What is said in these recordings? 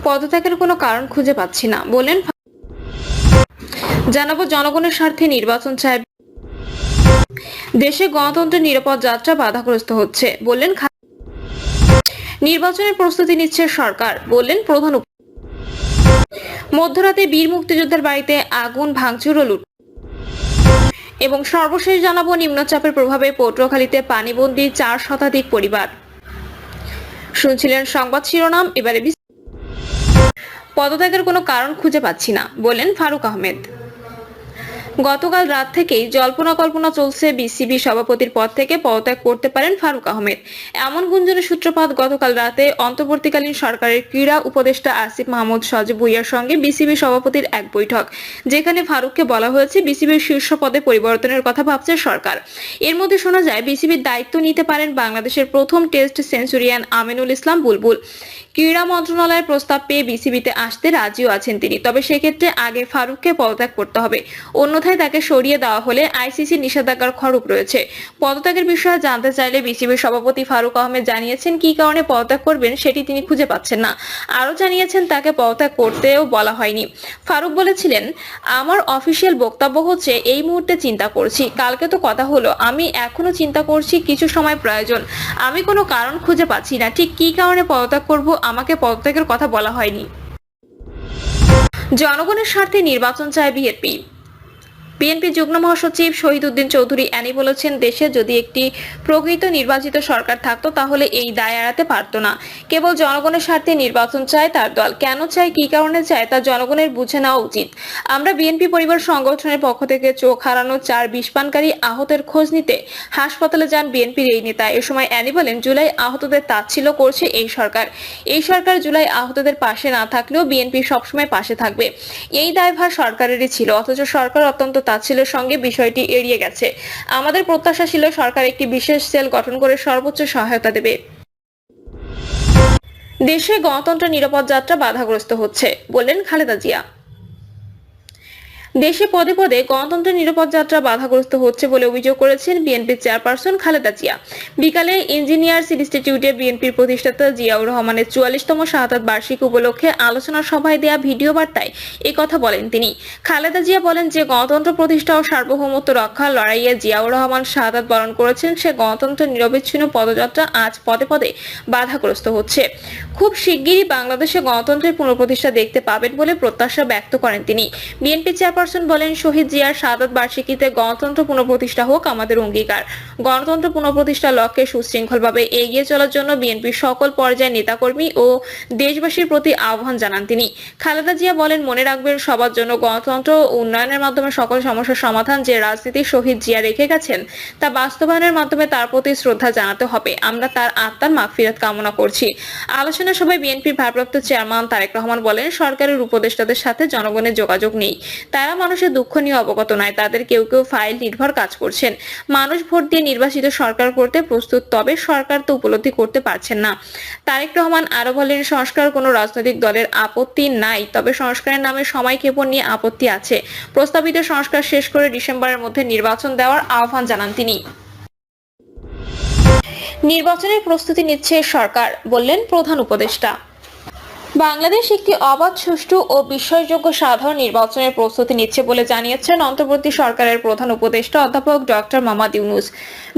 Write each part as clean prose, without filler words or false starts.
পদত্যাগের কোনো কারণ খুঁজে পাচ্ছি না বললেন। জানাবো জনগণের স্বার্থে নির্বাচন চাই, দেশে গণতন্ত্রের নিরাপদ যাত্রা বাধাগ্রস্ত হচ্ছে বললেন। নির্বাচনের প্রস্তুতি নিচ্ছে সরকার বললেন প্রধান। মধ্যরাতে বীর মুক্তিযোদ্ধার বাড়িতে আগুন, ভাঙচুর ও লুট। এবং সর্বশেষ জানাবো নিম্নচাপের প্রভাবে পটুয়াখালীতে পানিবন্দী 4 শতাধিক পরিবার। শুনছিলেন সংবাদ শিরোনাম, এবারে পদত্যাগের কোনো কারণ খুঁজে পাচ্ছি না বললেন ফারুক আহমেদ। গতকাল রাত থেকেই জল্পনা কল্পনা চলছে বিসিবি সভাপতির পদ থেকে পদত্যাগ করতে পারেন ফারুক আহমেদ। এমন গুঞ্জনের সূত্রপাত গতকাল রাতে অন্তর্বর্তীকালীন সরকারের ক্রীড়া উপদেষ্টা আসিফ মাহমুদ সজীব ভুঁইয়ার সঙ্গে বিসিবি সভাপতির এক বৈঠক, যেখানে ফারুককে বলা হয়েছে বিসিবির শীর্ষ পদে পরিবর্তনের কথা ভাবছে সরকার। এর মধ্যে শোনা যায় বিসিবির দায়িত্ব নিতে পারেন বাংলাদেশের প্রথম টেস্ট সেঞ্চুরিয়ান আমিনুল ইসলাম বুলবুল। ক্রীড়া মন্ত্রণালয়ের প্রস্তাব পেয়ে বিসিবিতে আসতে রাজিও আছেন তিনি, তবে সেক্ষেত্রে আগে ফারুককে পদত্যাগ করতে হবে, অন্যথায় তাকে সরিয়ে দেওয়া হলে আইসিসি নিষেধাজ্ঞার খড়গ রয়েছে। পদত্যাগের বিষয়ে জানতে চাইলে বিসিবির সভাপতি ফারুক আহমেদ জানিয়েছেন কি কারণে পদত্যাগ করবেন সেটি তিনি খুঁজে পাচ্ছেন না। আরও জানিয়েছেন তাকে পদত্যাগ করতেও বলা হয়নি। ফারুক বলেছিলেন, আমার অফিসিয়াল বক্তব্য হচ্ছে এই মুহূর্তে চিন্তা করছি, কালকে তো কথা হলো, আমি এখনো চিন্তা করছি, কিছু সময় প্রয়োজন, আমি কোনো কারণ খুঁজে পাচ্ছি না, ঠিক কি কারণে পদত্যাগ করব আমাকে পদত্যাগের কথা বলা হয়নি। জনগণের স্বার্থে নির্বাচন চায় বিএনপি। বিএনপি যুগ্ম মহাসচিব শহীদ উদ্দিন চৌধুরী অ্যানি বলেছেন, দেশে যদি একটি প্রকৃত নির্বাচিত সরকার থাকতো তাহলে এই দায় এড়াতে পারত না। কেবল জনগণের স্বার্থে নির্বাচন চায় তার দল, কেন চায়, কি কারণে চায় তা জনগণের বুঝে নেওয়া উচিত। আমরা বিএনপি পরিবার সংগঠনের পক্ষ থেকে চোখ হারানো 4 বিষপানকারী আহতের খোঁজ নিতে হাসপাতালে যান বিএনপির এই নেতা। এ সময় অ্যানি বলেন, জুলাই আহতদের তাচ্ছিল্য করছে এই সরকার। এই সরকার জুলাই আহতদের পাশে না থাকলেও বিএনপি সবসময় পাশে থাকবে, এই দায়ভার সরকারেরই ছিল, অথচ সরকার অত্যন্ত তাচ্ছিল্যের সঙ্গে বিষয়টি এড়িয়ে গেছে। আমাদের প্রত্যাশা ছিল সরকার একটি বিশেষ সেল গঠন করে সর্বোচ্চ সহায়তা দেবে। দেশে গণতন্ত্রের নিরাপদ যাত্রা বাধাগ্রস্ত হচ্ছে বললেন খালেদা জিয়া। দেশে পদে পদে গণতন্ত্রের নিরাপদ যাত্রা বাধাগ্রস্ত হচ্ছে বলে অভিযোগ করেছেন বিএনপির চেয়ারপারসন খালেদা জিয়া। বিকালে ইঞ্জিনিয়ার্স ইনস্টিটিউটে বিএনপির প্রতিষ্ঠাতা জিয়াউর রহমানের 44তম শাহাদাত বার্ষিকী উপলক্ষে আলোচনা সভায় দেয়া ভিডিও বার্তায় এই কথা বলেন তিনি। খালেদা জিয়া বলেন, যে গণতন্ত্র প্রতিষ্ঠা ও সার্বভৌমত্ব রক্ষার লড়াইয়ে জিয়াউর রহমান শাহাদাত বরণ করেছেন, সে গণতন্ত্রের নিরবিচ্ছিন্ন পদযাত্রা আজ পদে পদে বাধাগ্রস্ত হচ্ছে। খুব শিগগিরই বাংলাদেশে গণতন্ত্রের পুনঃপ্রতিষ্ঠা দেখতে পাবেন বলে প্রত্যাশা ব্যক্ত করেন তিনি। বিএনপি চেয়ারপারসন বলেন, শহীদ জিয়ার শাহাদাত বার্ষিকীতে গণতন্ত্র পুনঃপ্রতিষ্ঠা হোক আমাদের অঙ্গীকার। গণতন্ত্র পুনঃপ্রতিষ্ঠার লক্ষ্যে সুশৃঙ্খলভাবে এগিয়ে চলার জন্য বিএনপির সকল পর্যায়ের নেতাকর্মী ও দেশবাসীর প্রতি আহ্বান জানান তিনি। খালেদা জিয়া বলেন, মনে রাখবেন, সবার জন্য গণতন্ত্র ও উন্নয়নের মাধ্যমে সকল সমস্যার সমাধান যে রাজনীতি শহীদ জিয়া রেখে গেছেন তা বাস্তবায়নের মাধ্যমে তার প্রতি শ্রদ্ধা জানাতে হবে। আমরা তার আত্মার মাগফিরাত কামনা করছি। আলোচনা সভায় বিএনপির ভারপ্রাপ্ত চেয়ারম্যান তারেক রহমান বলেন, সরকারের উপদেষ্টাদের সাথে জনগণের যোগাযোগ নেই, তারা মানুষের দুঃখ নিয়ে অবগত নয়, তাদের কেউ কেউ ফাইল নির্ভর কাজ করছেন। মানুষ ভোট দিয়ে নির্বাচিত সরকার করতে প্রস্তুত, তবে সরকার তো উপলব্ধি করতে পারছেন না। তারেক রহমান আরো বলেন, সংস্কার কোনো রাজনৈতিক দলের আপত্তি নাই, তবে সংস্কারের নামে সময়ক্ষেপণ নিয়ে আপত্তি আছে। প্রস্তাবিত সংস্কার শেষ করে ডিসেম্বরের মধ্যে নির্বাচন দেওয়ার আহ্বান জানান তিনি। নির্বাচনের প্রস্তুতি নিচ্ছে সরকার বললেন প্রধান উপদেষ্টা। বাংলাদেশ একটি অবাধ, সুষ্ঠু ও বিশ্বাসযোগ্য সাধারণ নির্বাচনের প্রস্তুতি নিচ্ছে বলে জানিয়েছেন অন্তর্বর্তী সরকারের প্রধান উপদেষ্টা অধ্যাপক ডক্টর মোহাম্মদ ইউনূস।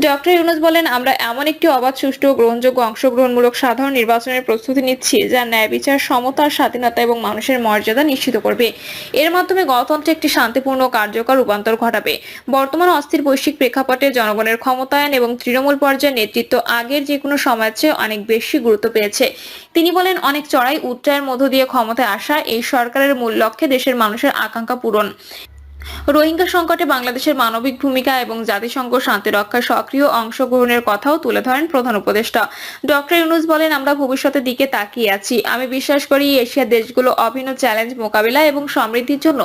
ডক্টর ইউনূস বলেন, আমরা এমন একটি অবাধ, সুষ্ঠু ও গ্রহণযোগ্য অংশগ্রহণমূলক সাধারণ নির্বাচনের প্রস্তুতি নিচ্ছি যা ন্যায় বিচার, সমতা, স্বাধীনতা এবং মানুষের মর্যাদা নিশ্চিত করবে। এর মাধ্যমে গণতন্ত্রে একটি শান্তিপূর্ণ ও কার্যকর রূপান্তর ঘটাবে। বর্তমান অস্থির বৈশ্বিক প্রেক্ষাপটে জনগণের ক্ষমতায়ন এবং তৃণমূল পর্যায়ের নেতৃত্ব আগের যে কোনো সময়ের চেয়ে অনেক বেশি গুরুত্ব পেয়েছে। তিনি বলেন, অনেক চড়াই উৎরাইয়ের মধ্য দিয়ে ক্ষমতায় আসা এই সরকারের মূল লক্ষ্যে দেশের মানুষের আকাঙ্ক্ষা পূরণ। রোহিঙ্গা সংকটে বাংলাদেশের মানবিক ভূমিকা এবং জাতিসংঘ শান্তি রক্ষায় সক্রিয় অংশগ্রহণের কথাও তুলে ধরেন প্রধান উপদেষ্টা। ডক্টর ইউনূস বলেন, আমরা ভবিষ্যতের দিকে তাকিয়ে আছি। আমি বিশ্বাস করি এশিয়ার দেশগুলো অভিন্ন চ্যালেঞ্জ মোকাবিলা এবং সমৃদ্ধির জন্য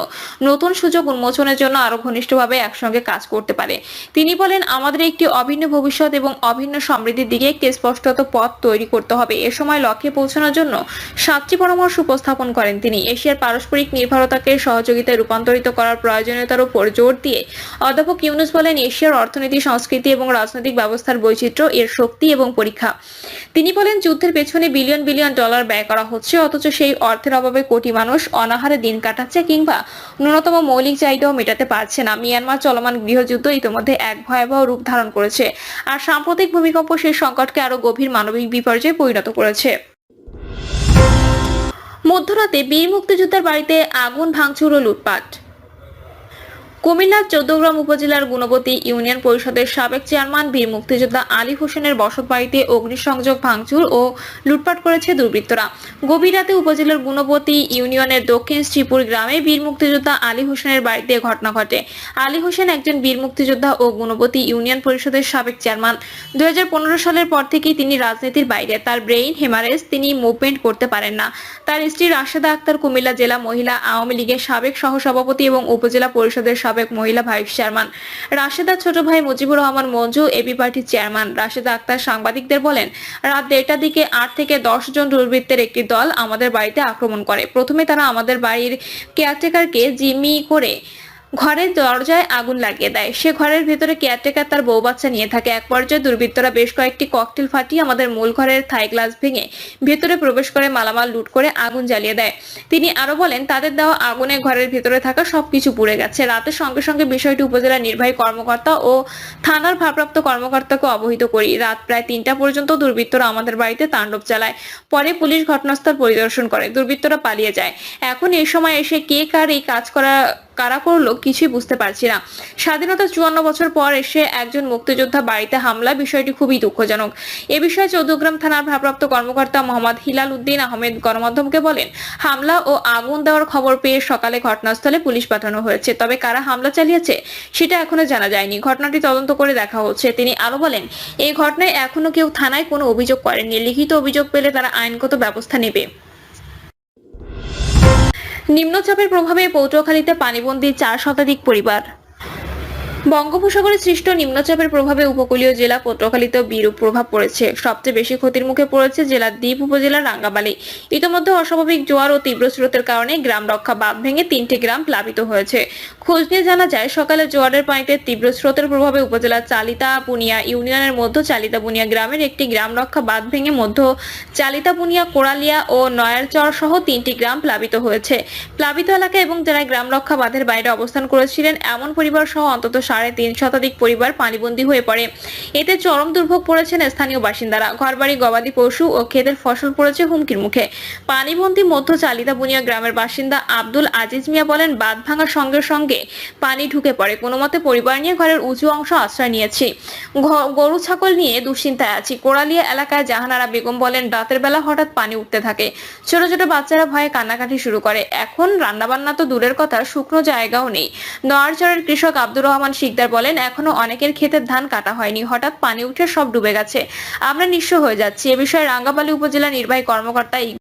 নতুন সুযোগ উন্মোচনের জন্য আরো ঘনিষ্ঠভাবে একসঙ্গে কাজ করতে পারে। তিনি বলেন, আমাদের একটি অভিন্ন ভবিষ্যৎ এবং অভিন্ন সমৃদ্ধির দিকে একটি স্পষ্টত পথ তৈরি করতে হবে। এ সময় লক্ষ্যে পৌঁছানোর জন্য 7টি পরামর্শ উপস্থাপন করেন তিনি। এশিয়ার পারস্পরিক নির্ভরতাকে সহযোগিতায় রূপান্তরিত করার প্রয়োজন প্রয়োজনীয়তার উপর জোর দিয়ে অধ্যাপক ইউনূস বলেন, এশিয়ার অর্থনীতি, সংস্কৃতি এবং রাজনৈতিক ব্যবস্থার বৈচিত্র্য এর শক্তি এবং পরীক্ষা। তিনি বলেন, যুদ্ধের পেছনে বিলিয়ন বিলিয়ন ডলার ব্যয় করা হচ্ছে, অথচ সেই অর্থের অভাবে কোটি মানুষ অনাহারে দিন কাটাচ্ছে কিংবা ন্যূনতম মৌলিক চাহিদাও মেটাতে পারছে না। মিয়ানমার চলমান গৃহযুদ্ধ ইতিমধ্যে এক ভয়াবহ রূপ ধারণ করেছে, আর সাম্প্রতিক ভূমিকম্প সেই সংকটকে আরো গভীর মানবিক বিপর্যয়ে পরিণত করেছে। মধ্যরাতে বীর মুক্তিযোদ্ধার বাড়িতে আগুন, ভাঙচুর ও লুটপাট। কুমিল্লার চৌদ্দগ্রাম উপজেলার গুণবতী ইউনিয়ন পরিষদের সাবেক চেয়ারম্যান বীর মুক্তিযোদ্ধা আলী হোসেনের বসতবাড়িতে অগ্নিসংযোগ, ভাঙচুর ও লুটপাট করেছে দুর্বৃত্তরা। গভীর রাতে উপজেলার গুণবতী ইউনিয়নের দক্ষিণ শ্রীপুর গ্রামে বীর মুক্তিযোদ্ধা আলী হোসেনের বাড়িতে ঘটনা ঘটে। আলী হোসেন একজন বীর মুক্তিযোদ্ধা ও গুণবতী ইউনিয়ন পরিষদের সাবেক চেয়ারম্যান। 2015 সালের পর থেকেই তিনি রাজনীতির বাইরে। তার ব্রেইন হেমারেজ, তিনি মুভমেন্ট করতে পারেন না। তার স্ত্রী রাশেদা আক্তার কুমিল্লা জেলা মহিলা আওয়ামী লীগের সাবেক সহসভাপতি এবং উপজেলা পরিষদের সাবেক মহিলা ভাইস চেয়ারম্যান। রাশেদার ছোট ভাই মুজিবুর রহমান মঞ্জু এবি পার্টির চেয়ারম্যান। রাশেদা আক্তার সাংবাদিকদের বলেন, রাত 1টার দিকে 8 থেকে 10 জন দুর্বৃত্তের একটি দল আমাদের বাড়িতে আক্রমণ করে। প্রথমে তারা আমাদের বাড়ির কেয়ারটেকারকে জিম্মি করে ঘরের দরজায় আগুন লাগিয়ে দেয়। সে ঘরের ভেতরে কেয়ারটেকার তার বউ বাচ্চা নিয়ে থাকে। এক পর্যায়ে দুর্বৃত্তরা বেশ কয়েকটি ককটেল ফাটিয়ে আমাদের মূল ঘরের থাই গ্লাস ভেঙে ভেতরে প্রবেশ করে মালামাল লুট করে আগুন জ্বালিয়ে দেয়। তিনি আরো বলেন, তাদের দেওয়া আগুনে ঘরের ভেতরে থাকা সবকিছু পুড়ে গেছে। রাতের সঙ্গে সঙ্গে বিষয়টি উপজেলা নির্বাহী কর্মকর্তা ও থানার ভারপ্রাপ্ত কর্মকর্তাকে অবহিত করি। রাত প্রায় 3টা পর্যন্ত দুর্বৃত্তরা আমাদের বাড়িতে তাণ্ডব চালায়। পরে পুলিশ ঘটনাস্থল পরিদর্শন করে। দুর্বৃত্তরা পালিয়ে যায়। এখন এই সময় এসে কে কার এই কাজ কারা করলো কিছুই বুঝতে পারছি না। স্বাধীনতা 54 বছর পর এসে একজন মুক্তিযোদ্ধা বাড়িতে হামলা, বিষয়টি খুবই দুঃখজনক। এ বিষয়ে চৌদ্দগ্রাম থানার ভারপ্রাপ্ত কর্মকর্তা মোহাম্মদ হিলাল উদ্দিন আহমেদ গণমাধ্যমকে বলেন, হামলা ও আগুন দেওয়ার খবর পেয়ে সকালে ঘটনাস্থলে পুলিশ পাঠানো হয়েছে। তবে কারা হামলা চালিয়েছে সেটা এখনো জানা যায়নি। ঘটনাটি তদন্ত করে দেখা হচ্ছে। তিনি আরো বলেন, এই ঘটনায় এখনো কেউ থানায় কোনো অভিযোগ করেননি। লিখিত অভিযোগ পেলে তারা আইনগত ব্যবস্থা নেবে। নিম্নচাপের প্রভাবে পটুয়াখালীতে পানিবন্দী 4 শতাধিক পরিবার। বঙ্গোপসাগরে সৃষ্ট নিম্নচাপের প্রভাবে উপকূলীয় জেলা পটুয়াখালীতেও বিরূপ প্রভাব পড়েছে। সবচেয়ে বেশি ক্ষতির মুখে পড়েছে জেলার দ্বীপ উপজেলার রাঙ্গামালী। ইতিমধ্যে অস্বাভাবিক জোয়ার ও তীব্র স্রোতের কারণে গ্রাম রক্ষা বাঁধ ভেঙে 3টি গ্রাম প্লাবিত হয়েছে। খোঁজ নিয়ে জানা যায়, সকালে জোয়ারের পানিতে তীব্র স্রোতের প্রভাবে উপজেলার চালিতা বুনিয়া ইউনিয়নের মধ্য চালিতা বুনিয়া গ্রামের একটি গ্রাম রক্ষা বাঁধ ভেঙে মধ্য চালিতা বুনিয়া, কোড়ালিয়া ও নয়ারচর সহ 3টি গ্রাম প্লাবিত হয়েছে। প্লাবিত এলাকা এবং যারা গ্রাম রক্ষা বাঁধের বাইরে অবস্থান করেছিলেন এমন পরিবার সহ অন্তত 3.5 শতাধিক পরিবার পানিবন্দী হয়ে পড়ে। এতে চরম দুর্ভোগ পড়েছেন স্থানীয় বাসিন্দারা। ঘরবাড়ি, গবাদি পশু ও ক্ষেতের ফসল পড়েছে হুমকির মুখে। পানিবন্দী মধ্য চালিতা বুনিয়া গ্রামের বাসিন্দা আব্দুল আজিজ মিয়া বলেন, বাঁধ ভাঙার সঙ্গে সঙ্গে পানি ঢুকে পড়ে। কোনো মতে পরিবার নিয়ে ঘরের উঁচু অংশ আশ্রয় নিয়েছি। গরু ছাগল নিয়ে দুশ্চিন্তায় আছি। কোড়ালিয়া এলাকায় জাহানারা বেগম বলেন, রাতের বেলা হঠাৎ পানি উঠতে থাকে। ছোট ছোট বাচ্চারা ভয়ে কান্নাকাটি শুরু করে। এখন রান্নাবান্না তো দূরের কথা, শুকনো জায়গাও নেই। নয়ারচরের কৃষক আব্দুর রহমান শিকদার বলেন, এখনো অনেকের ক্ষেতের ধান কাটা হয়নি। হঠাৎ পানি উঠে সব ডুবে গেছে। আমরা নিঃস্ব হয়ে যাচ্ছি। এ বিষয়ে রাঙ্গামালী উপজেলা নির্বাহী কর্মকর্তা